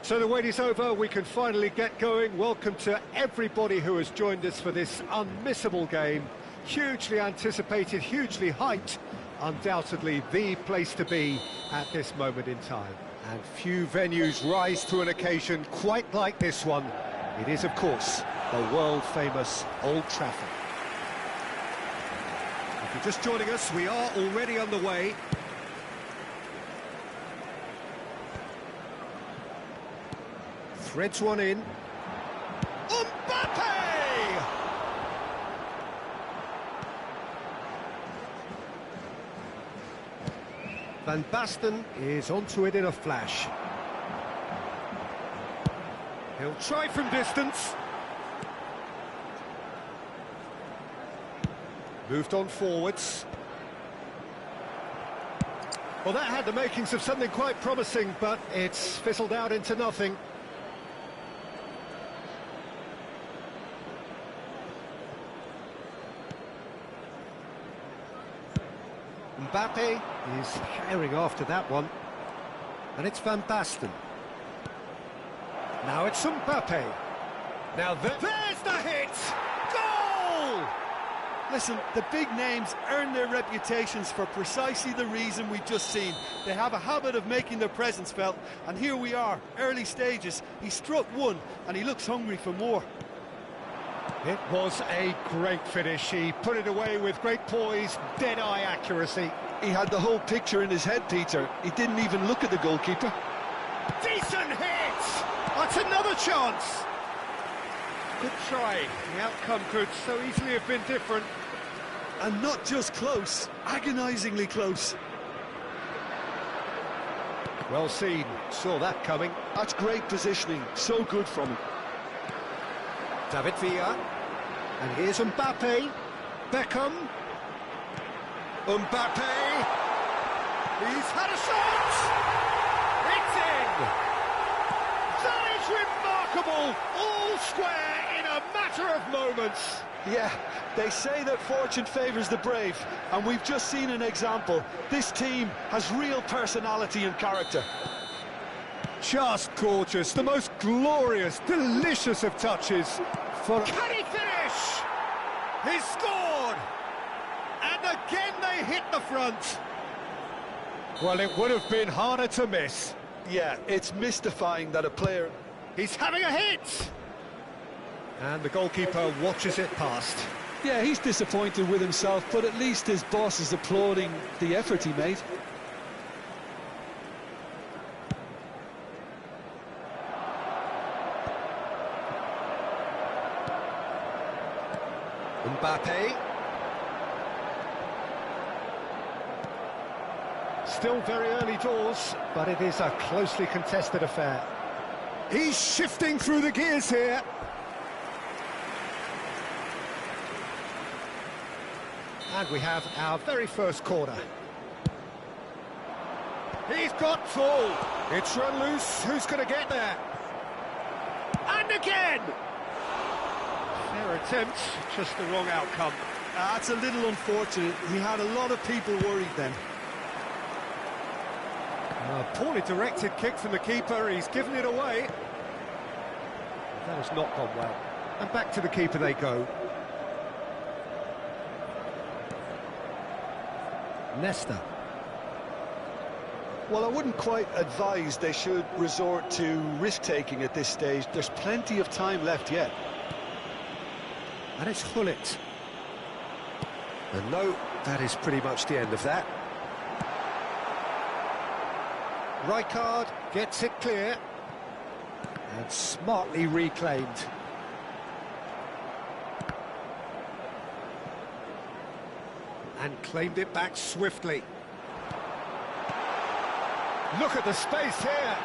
So the wait is over, we can finally get going. Welcome to everybody who has joined us for this unmissable game. Hugely anticipated, hugely hyped, undoubtedly the place to be at this moment in time. And few venues rise to an occasion quite like this one. It is, of course, the world-famous Old Trafford. If you're just joining us, we are already on the way. Threads one in. Mbappe! Van Basten is onto it in a flash. He'll try from distance. Moved on forwards. Well, that had the makings of something quite promising, but it's fizzled out into nothing. Mbappe is herring after that one. And it's Van Basten. Now it's Mbappe. Now there's the hit! Goal! Listen, the big names earn their reputations for precisely the reason we've just seen. They have a habit of making their presence felt, and here we are, early stages. He struck one, and he looks hungry for more. It was a great finish. He put it away with great poise, dead-eye accuracy. He had the whole picture in his head, Peter. He didn't even look at the goalkeeper. Decent hit! That's another chance! Good try. The outcome could so easily have been different. And not just close, agonisingly close. Well seen. Saw that coming. That's great positioning. So good from him. David Villa. And here's Mbappe. Beckham. Mbappe. He's had a shot! It's in! That is remarkable! All square in a matter of moments. Yeah, they say that fortune favours the brave, and we've just seen an example. This team has real personality and character. Just gorgeous, the most glorious, delicious of touches. Can he finish? He's scored! And again they hit the front. Well, it would have been harder to miss. Yeah, it's mystifying that a player... He's having a hit! And the goalkeeper watches it past. Yeah, he's disappointed with himself, but at least his boss is applauding the effort he made. Mbappe. Still very early doors, but it is a closely contested affair. He's shifting through the gears here. And we have our very first corner. He's got full. It's run loose. Who's going to get there? And again! Fair attempt, just the wrong outcome. That's a little unfortunate. He had a lot of people worried then. A poorly directed kick from the keeper. He's given it away. That has not gone well. And back to the keeper they go. Nesta. Well, I wouldn't quite advise they should resort to risk-taking at this stage. There's plenty of time left yet. And it's Hullet. And no, that is pretty much the end of that. Rijkaard gets it clear. And smartly reclaimed. And claimed it back swiftly. Look at the space here.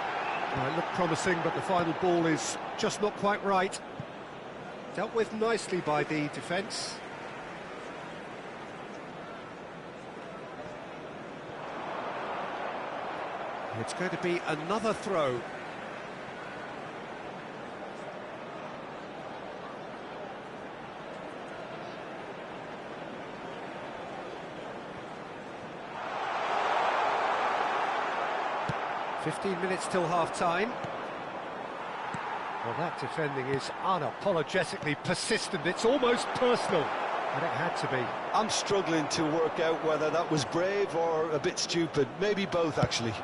Well, it looked promising, but the final ball is just not quite right. Dealt with nicely by the defence. It's going to be another throw. .15 minutes till half-time. Well, that defending is unapologetically persistent. It's almost personal, and it had to be. I'm struggling to work out whether that was brave or a bit stupid. Maybe both, actually.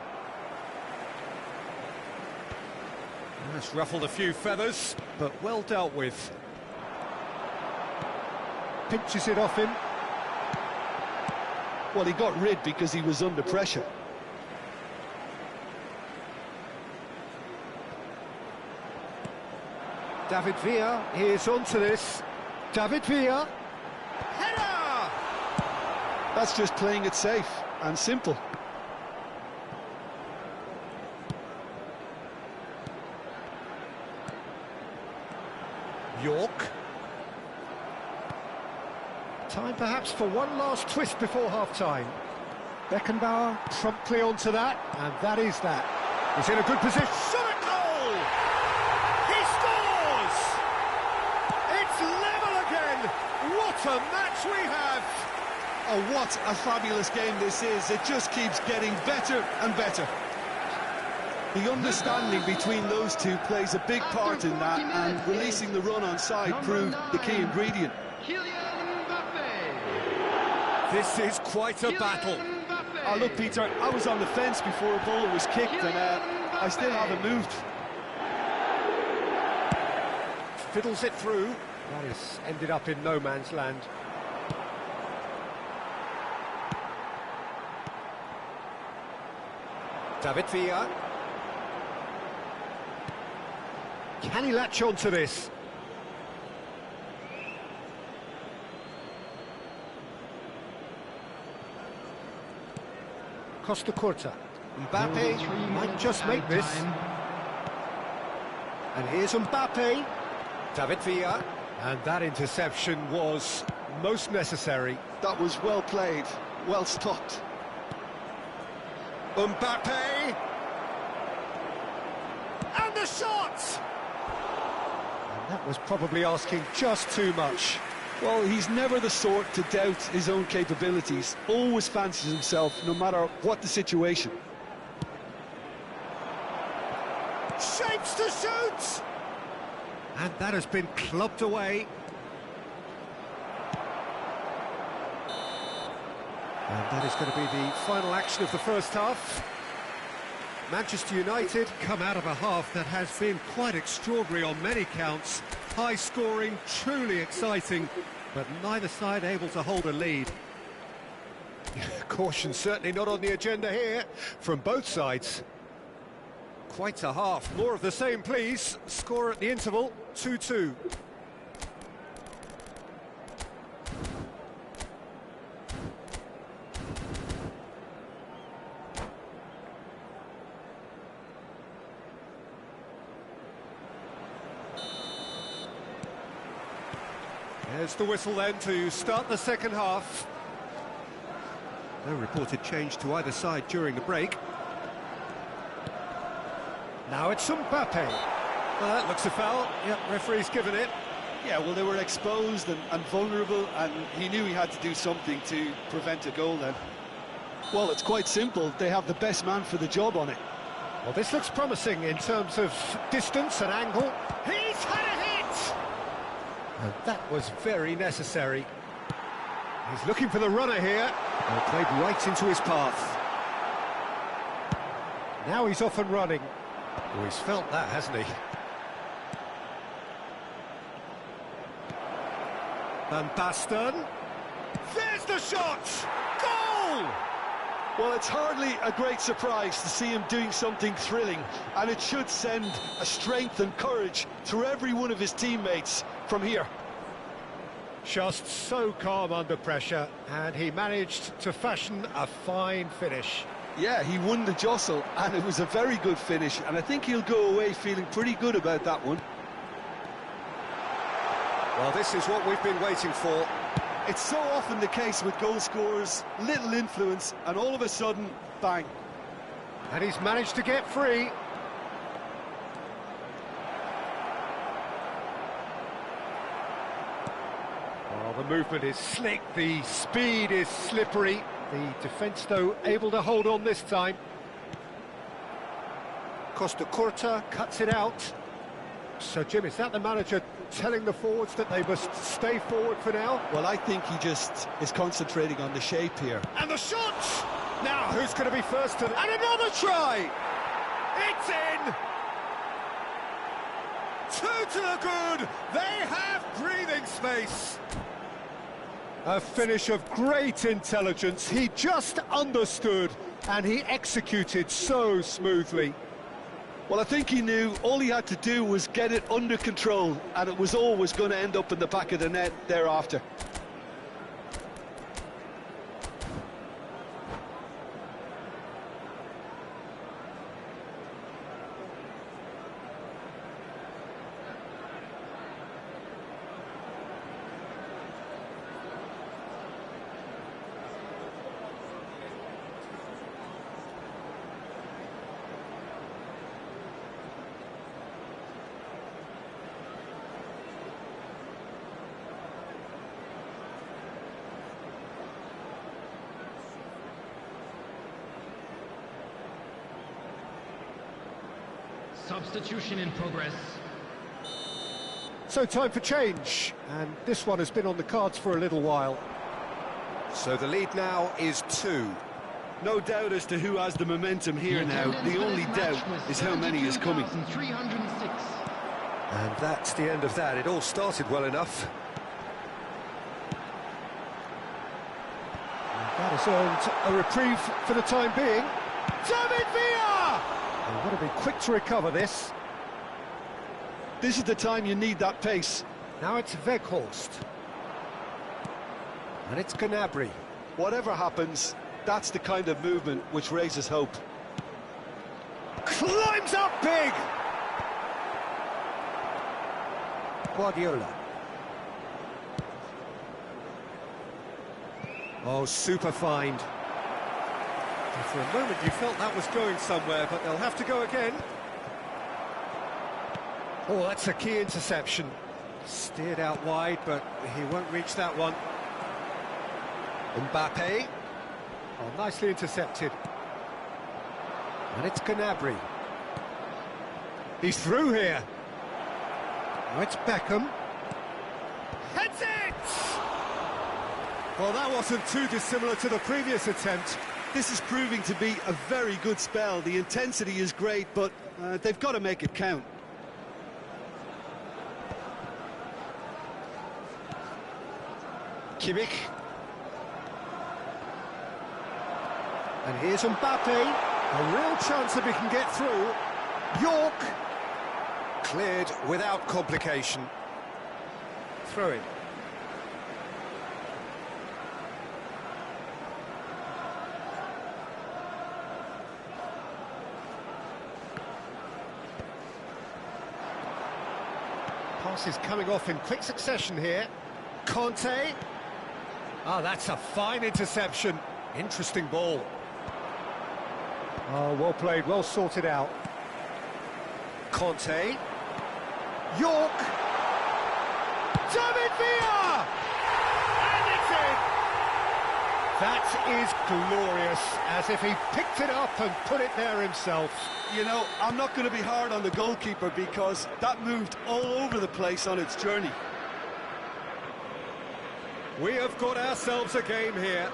That's ruffled a few feathers, but well dealt with. Pinches it off him. Well, he got rid because he was under pressure. David Villa is onto this. David Villa. Header! That's just playing it safe and simple. York. Time perhaps for one last twist before half-time. Beckenbauer promptly onto that, and that is that. He's in a good position. Shot at goal! He scores! It's level again! What a match we have! Oh, what a fabulous game this is. It just keeps getting better and better. The understanding between those two plays a big part in that, and releasing the run on side proved the key ingredient. This is quite a battle. Oh, look, Peter, I was on the fence before a ball was kicked, and I still haven't moved. Fiddles it through. That has ended up in no man's land. David Villa. Can he latch on to this? Costa Curta. Mbappe might just make this. And here's Mbappe. David Villa. And that interception was most necessary. That was well played, well stopped. Mbappe. And the shot! And that was probably asking just too much. Well, he's never the sort to doubt his own capabilities. Always fancies himself, no matter what the situation. Shapes to shoot! And that has been clubbed away. And that is going to be the final action of the first half. Manchester United come out of a half that has been quite extraordinary on many counts. High scoring, truly exciting, but neither side able to hold a lead. Caution certainly not on the agenda here from both sides. Quite a half. More of the same, please. Score at the interval, 2-2. There's the whistle then to start the second half. No reported change to either side during the break. Now it's Mbappe. Well, that looks a foul. Yep, referee's given it. Yeah, well, they were exposed and vulnerable, and he knew he had to do something to prevent a goal then. Well, it's quite simple. They have the best man for the job on it. Well, this looks promising in terms of distance and angle. He's had a hit! And that was very necessary. He's looking for the runner here. And played right into his path. Now he's off and running. Oh, he's felt that, hasn't he? Van Basten. There's the shot! Goal! Well, it's hardly a great surprise to see him doing something thrilling, and it should send a strength and courage through every one of his teammates from here. Just so calm under pressure, and he managed to fashion a fine finish. Yeah, he won the jostle, and it was a very good finish, and I think he'll go away feeling pretty good about that one. Well, this is what we've been waiting for. It's so often the case with goal scorers, little influence, and all of a sudden, bang. And he's managed to get free. Oh, the movement is slick, the speed is slippery. The defence, though, able to hold on this time. Costa Curta cuts it out. So, Jim, is that the manager telling the forwards that they must stay forward for now? Well, I think he just is concentrating on the shape here. And the shot! Now, who's going to be first to... And another try! It's in! Two to the good! They have breathing space! A finish of great intelligence. He just understood, and he executed so smoothly. Well, I think he knew all he had to do was get it under control, and it was always going to end up in the back of the net thereafter. Substitution in progress. So time for change, and this one has been on the cards for a little while. So the lead now is 2. No doubt as to who has the momentum here now. The only doubt is how many is coming. 306. And that's the end of that. It all started well enough. And that has earned a reprieve for the time being. David Villa! And got to be quick to recover this. This is the time you need that pace. Now it's Weghorst. And it's Gnabry. Whatever happens, that's the kind of movement which raises hope. Climbs up big! Guardiola. Oh, super find. And for a moment you felt that was going somewhere, but they'll have to go again. Oh, that's a key interception. Steered out wide, but he won't reach that one. Mbappe. Oh, nicely intercepted. And it's Gnabry. He's through here. Oh, it's Beckham. Heads it! Well, that wasn't too dissimilar to the previous attempt. This is proving to be a very good spell. The intensity is great, but they've got to make it count. Kimmich. And here's Mbappe. A real chance if he can get through. York. Cleared without complication. Throw in. Passes coming off in quick succession here. Conte. Oh, that's a fine interception. Interesting ball. Oh, well played, well sorted out. Conte. York. David Villa! And it's in! That is glorious, as if he picked it up and put it there himself. You know, I'm not going to be hard on the goalkeeper because that moved all over the place on its journey. We have got ourselves a game here.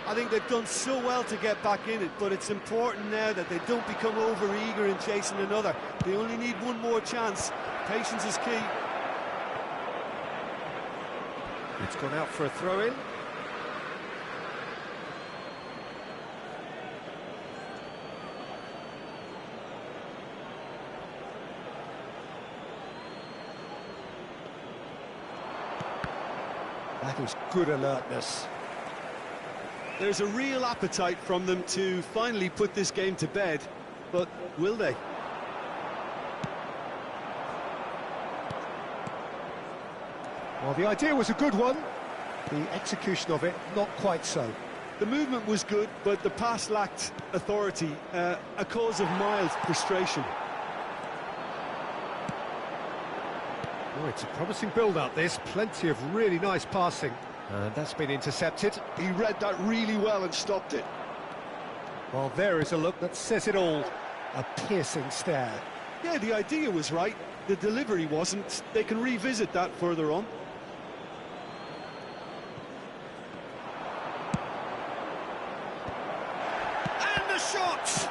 I think they've done so well to get back in it, but it's important now that they don't become over-eager in chasing another. They only need one more chance. Patience is key. It's gone out for a throw-in. That is good alertness. There's a real appetite from them to finally put this game to bed, but will they? Well, the idea was a good one. The execution of it, not quite so. The movement was good, but the pass lacked authority, a cause of mild frustration. Oh, it's a promising build-up, this. Plenty of really nice passing. And that's been intercepted. He read that really well and stopped it. Well, there is a look that says it all. A piercing stare. Yeah, the idea was right, The delivery wasn't. They can revisit that further on. And the shot!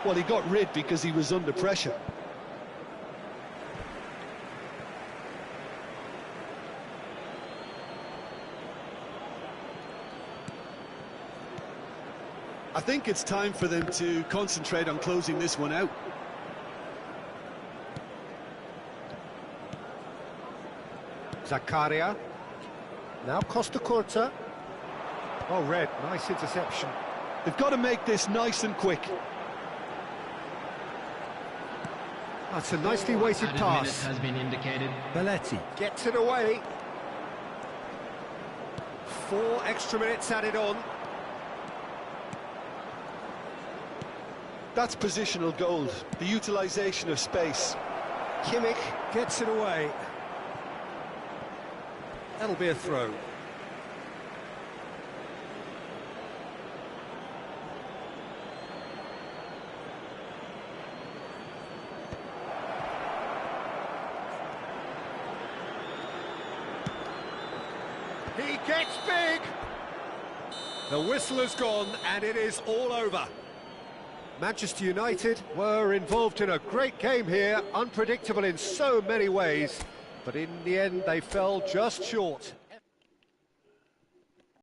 Well, he got rid because he was under pressure. I think it's time for them to concentrate on closing this one out. Zakaria. Now Costa Curta. Oh, red. Nice interception. They've got to make this nice and quick. That's a nicely weighted Added pass. minutes has been indicated. Belletti gets it away. 4 extra minutes added on. That's positional gold, the utilisation of space. Kimmich gets it away. That'll be a throw. He gets big! The whistle has gone and it is all over. Manchester United were involved in a great game here, unpredictable in so many ways, but in the end they fell just short.